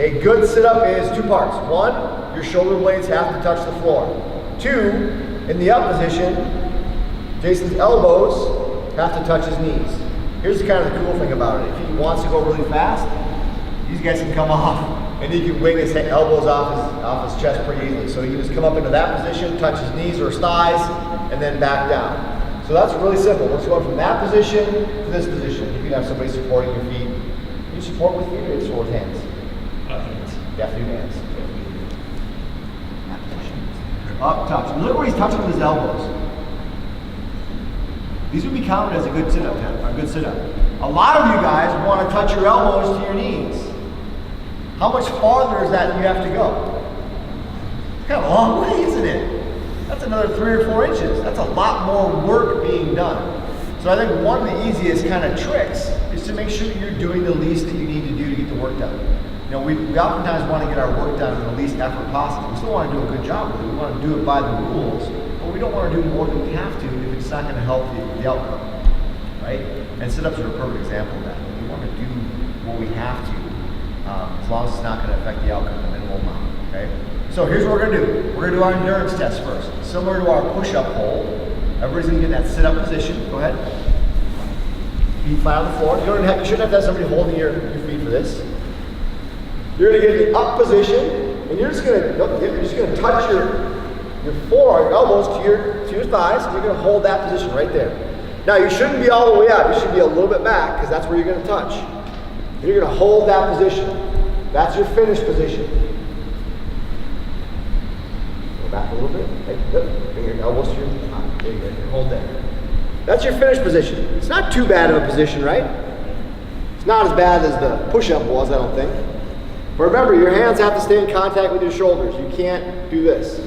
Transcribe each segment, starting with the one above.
A good sit-up is two parts. One, your shoulder blades have to touch the floor. Two, in the up position, Jason's elbows have to touch his knees. Here's kind of the cool thing about it. If he wants to go really fast, these guys can come off and he can wing his elbows off his chest pretty easily. So he just come up into that position, touch his knees or his thighs, and then back down. So that's really simple. We're just going from that position to this position. You can have somebody supporting your feet. You support with feet or support with hands? Hands. You have to do hands. Up, touch. Look where he's touching with his elbows. These would be counted as a good sit-up, a good sit-up. A lot of you guys want to touch your elbows to your knees. How much farther is that you have to go? It's kind of a long way, isn't it? That's another 3 or 4 inches. That's a lot more work being done. So I think one of the easiest kind of tricks is to make sure that you're doing the least that you need to do to get the work done. You know, we oftentimes want to get our work done in the least effort possible. We still want to do a good job with it. We want to do it by the rules, but we don't want to do more than we have to if it's not going to help the outcome, right? And sit-ups are a perfect example of that. We want to do what we have to, as long as it's not going to affect the outcome in a minimal amount, okay? So here's what we're going to do. We're going to do our endurance test first. Similar to our push-up hold, everybody's going to get in that sit-up position. Go ahead. Feet flat on the floor. You shouldn't have to have somebody holding your feet for this. You're going to get in the up position, and you're just going to touch your forearm, your elbows to your thighs, and you're going to hold that position right there. Now you shouldn't be all the way up. You should be a little bit back because that's where you're going to touch. And you're going to hold that position. That's your finish position. Go back a little bit. Bring your elbows to your thigh. There you go. Hold there. That's your finish position. It's not too bad of a position, right? It's not as bad as the push-up was, I don't think. But remember, your hands have to stay in contact with your shoulders. You can't do this.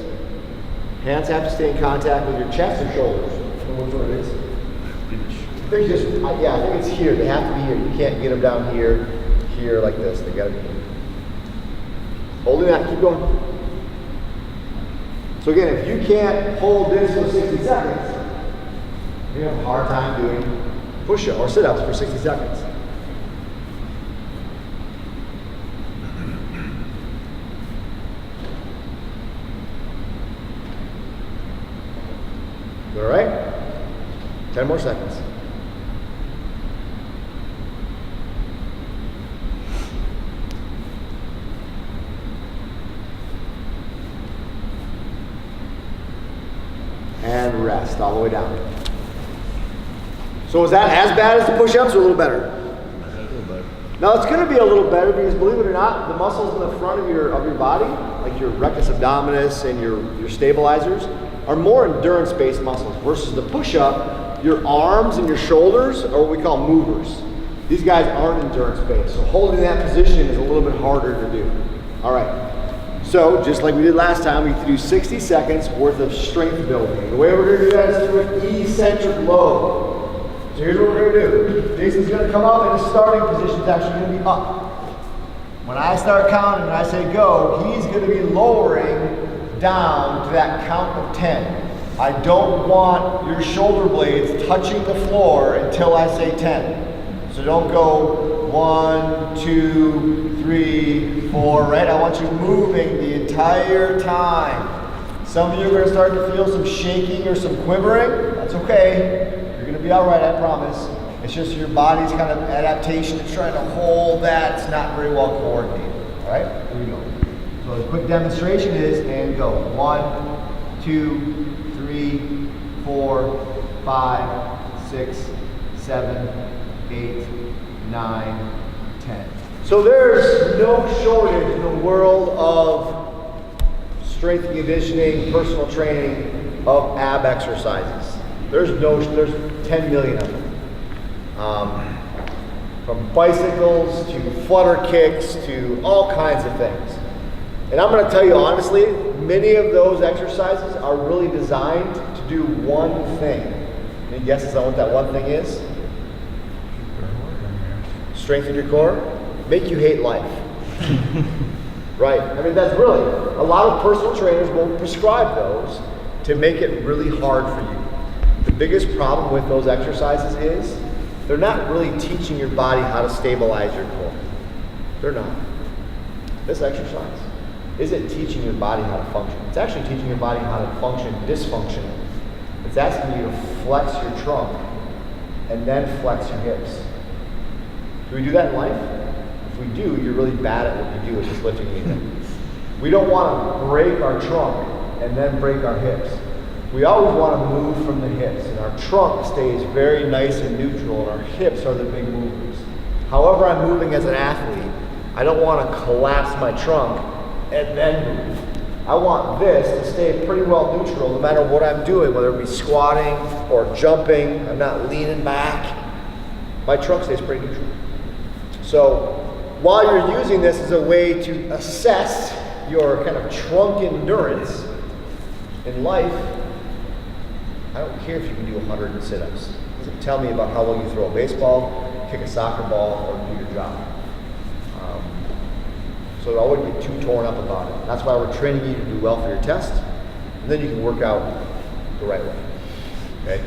Hands have to stay in contact with your chest and shoulders. Which one it is? I think it's here. They have to be here. You can't get them down here, here like this. They got to be here. Holding that. Keep going. So again, if you can't hold this for 60 seconds, you're going to have a hard time doing push-ups or sit-ups for 60 seconds. All right? 10 more seconds. And rest all the way down. So is that as bad as the push-ups or a little better? A little better. Now it's going to be a little better because believe it or not, the muscles in the front of your body, like your rectus abdominis and your stabilizers, are more endurance-based muscles versus the push-up. Your arms and your shoulders are what we call movers. These guys aren't endurance-based, so holding that position is a little bit harder to do. All right. So just like we did last time, we have to do 60 seconds worth of strength building. The way we're going to do that is through an eccentric load. So here's what we're going to do. Jason's going to come up, and his starting position is actually going to be up. When I start counting and I say go, he's going to be lowering down to that count of 10. I don't want your shoulder blades touching the floor until I say 10. So don't go 1, 2, 3, 4, right? I want you moving the entire time. Some of you are going to start to feel some shaking or some quivering. That's okay. You're going to be all right, I promise. It's just your body's kind of adaptation. It's trying to hold that. It's not very well coordinated. All right? Here we go. So the quick demonstration is, and go. 1, 2, 3, 4, 5, 6, 7, 8, 9, 10. So there's no shortage in the world of strength and conditioning, personal training, of ab exercises. There's 10 million of them. From bicycles to flutter kicks to all kinds of things. And I'm going to tell you honestly, many of those exercises are really designed to do one thing. Any guesses on what that one thing is? Strengthen your core, make you hate life. Right? I mean, that's really, a lot of personal trainers will prescribe those to make it really hard for you. The biggest problem with those exercises is they're not really teaching your body how to stabilize your core. They're not. this exercise isn't teaching your body how to function. It's actually teaching your body how to function dysfunctionally. It's asking you to flex your trunk and then flex your hips. Do we do that in life? If we do, you're really bad at what you do, which is lifting anything. We don't want to break our trunk and then break our hips. We always want to move from the hips, and our trunk stays very nice and neutral, and our hips are the big movers. However I'm moving as an athlete, I don't want to collapse my trunk and then move. I want this to stay pretty well neutral no matter what I'm doing, whether it be squatting or jumping. I'm not leaning back. My trunk stays pretty neutral. So while you're using this as a way to assess your kind of trunk endurance in life, I don't care if you can do 100 sit-ups. It doesn't tell me about how well you throw a baseball, kick a soccer ball, or do your job. So I wouldn't get too torn up about it. That's why we're training you to do well for your test, and then you can work out the right way. Okay?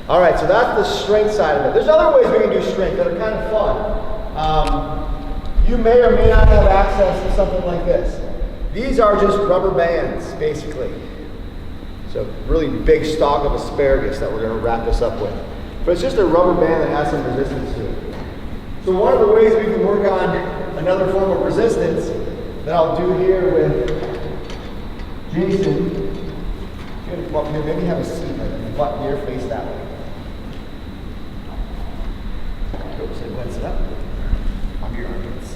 All right, so that's the strength side of it. There's other ways we can do strength that are kind of fun. You may or may not have access to something like this. These are just rubber bands, basically. So really big stalk of asparagus that we're going to wrap this up with. But it's just a rubber band that has some resistance to it. So one of the ways we can work on another form of resistance that I'll do here with Jason. If you're going to come up here, maybe have a seat like butt here, face that way. Oops, it went it up. Under your armpits.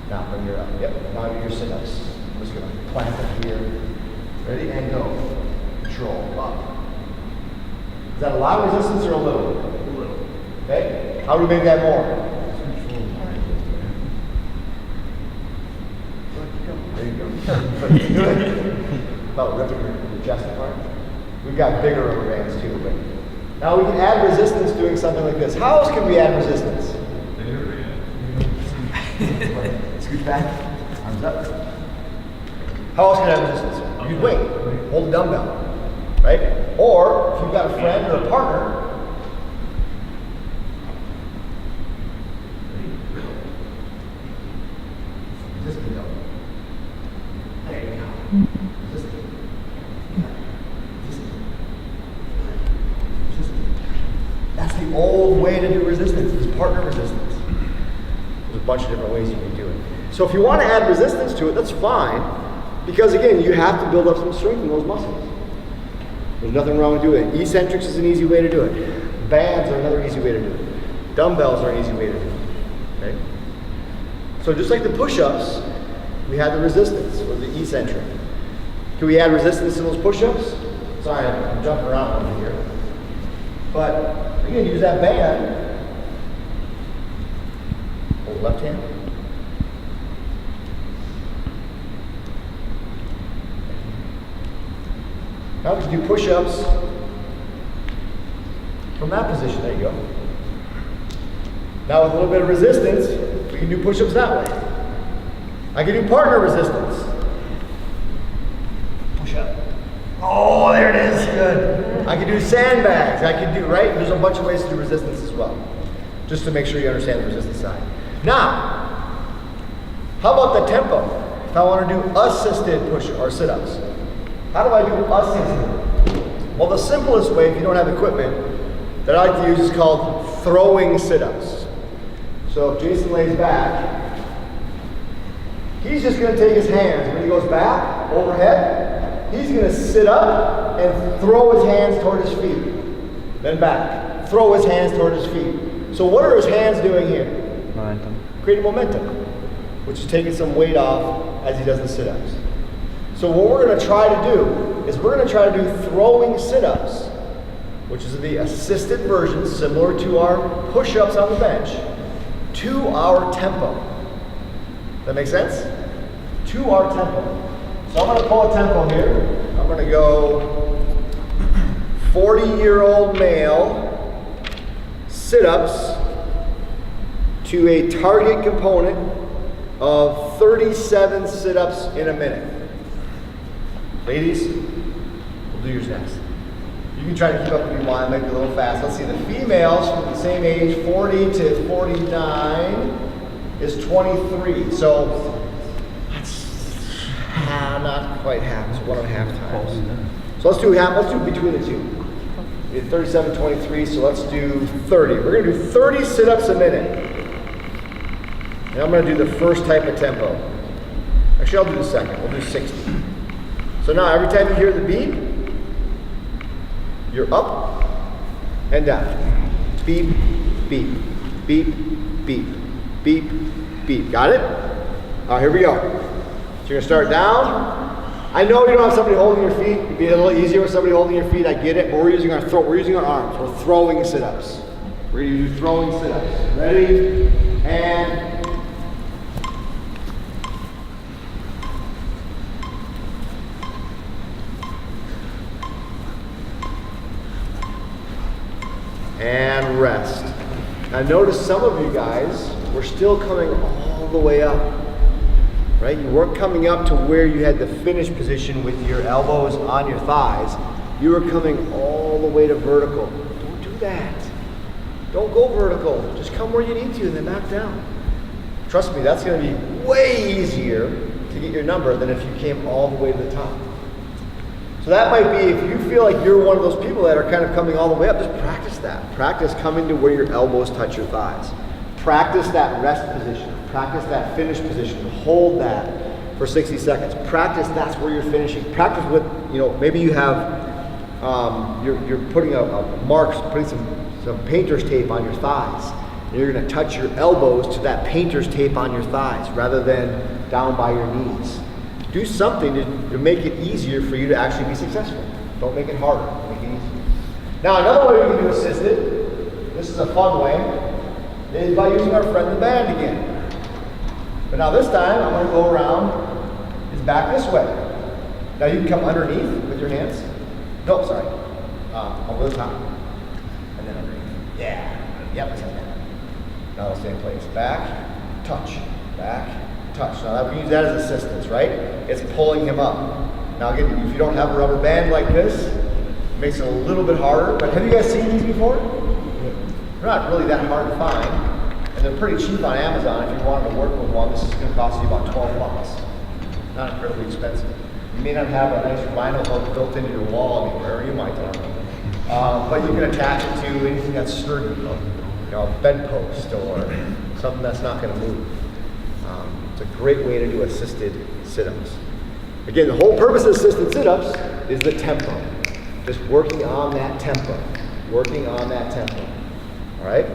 Now bring your up. Yep, now do your sit-ups. I'm just going to plant it here. Ready? And go. Control. Up. Is that a lot of resistance or a little? A little. Okay? How do we make that more? There you go. Good. About ripping your chest apart. We've got bigger rubber bands too. But now we can add resistance doing something like this. How else can we add resistance? Scoot back. Arms up. How else can I have resistance? You'd wait. Hold a dumbbell. Right? Or if you've got a friend or a partner, resist the dumbbell. There you go. Resist it. Resist it. Resist it. That's the old way to do resistance, is partner resistance. There's a bunch of different ways you can do it. So if you want to add resistance to it, that's fine. Because again, you have to build up some strength in those muscles. There's nothing wrong with doing it. Eccentrics is an easy way to do it. Bands are another easy way to do it. Dumbbells are an easy way to do it. Okay? So just like the push-ups, we had the resistance, or the eccentric. Can we add resistance to those push-ups? Sorry, I'm jumping around over here. But again, use that band. Hold left hand. Now we can do push-ups from that position. There you go. Now with a little bit of resistance, we can do push-ups that way. I can do partner resistance. Push up. Oh, there it is. Good. I can do sandbags. I can do, right? There's a bunch of ways to do resistance as well. Just to make sure you understand the resistance side. Now, how about the tempo? If I want to do assisted push or sit-ups. How do I do assisted? Well, the simplest way, if you don't have equipment, that I like to use is called throwing sit-ups. So if Jason lays back, he's just going to take his hands. When he goes back, overhead, he's going to sit up and throw his hands toward his feet. Then back. Throw his hands toward his feet. So what are his hands doing here? Momentum. Creating momentum, which is taking some weight off as he does the sit-ups. So what we're going to try to do is we're going to try to do throwing sit-ups, which is the assisted version similar to our push-ups on the bench, to our tempo. That make sense? To our tempo. So I'm going to pull a tempo here. I'm going to go 40-year-old male sit-ups to a target component of 37 sit-ups in a minute. Ladies, we'll do yours next. You can try to keep up if you want, it might be a little fast. Let's see, the females from the same age, 40 to 49. is 23. So that's not quite half, it's 1.5 times. So let's do half, let's do between the two. We did 37, 23, so let's do 30. We're gonna do 30 sit-ups a minute. And I'm gonna do the first type of tempo. Actually, I'll do the second, we'll do 60. So now every time you hear the beep, you're up and down. Beep, beep, beep, beep, beep, beep. Got it? All right, here we go. So you're gonna start down. I know you don't have somebody holding your feet. It'd be a little easier with somebody holding your feet, I get it, but we're using our throat, we're using our arms. We're throwing sit-ups. We're gonna do throwing sit-ups. Ready? And rest. Now notice some of you guys were still coming all the way up, right? You weren't coming up to where you had the finish position with your elbows on your thighs. You were coming all the way to vertical. Don't do that. Don't go vertical. Just come where you need to and then back down. Trust me, that's gonna be way easier to get your number than if you came all the way to the top. So that might be, if you feel like you're one of those people that are kind of coming all the way up, just practice that. Practice coming to where your elbows touch your thighs. Practice that rest position. Practice that finish position. Hold that for 60 seconds. Practice that's where you're finishing. Practice with, maybe you have, you're putting putting some painter's tape on your thighs. And you're gonna touch your elbows to that painter's tape on your thighs rather than down by your knees. Do something to make it easier for you to actually be successful. Don't make it harder, make it easier. Now another way we can do assisted, this is a fun way, is by using our friend the band again. But now this time, I'm gonna go around his back this way. Now you can come underneath with your hands. No, sorry, over the top. And then underneath. Yeah, yep, that's like that. Now let's stay in place. Back, touch, back, touch. Now we use that as assistance, right? It's pulling him up. Now again, if you don't have a rubber band like this, it makes it a little bit harder, but have you guys seen these before? They're not really that hard to find, and they're pretty cheap on Amazon. If you wanted to work with one, this is gonna cost you about 12 bucks. Not incredibly expensive. You may not have a nice vinyl hook built into your wall anywhere, you might, I don't know. But you can attach it to anything that's sturdy, a bedpost or something that's not gonna move. It's a great way to do assisted sit-ups. Again, the whole purpose of assisted sit-ups is the tempo. Just working on that tempo. Working on that tempo. All right?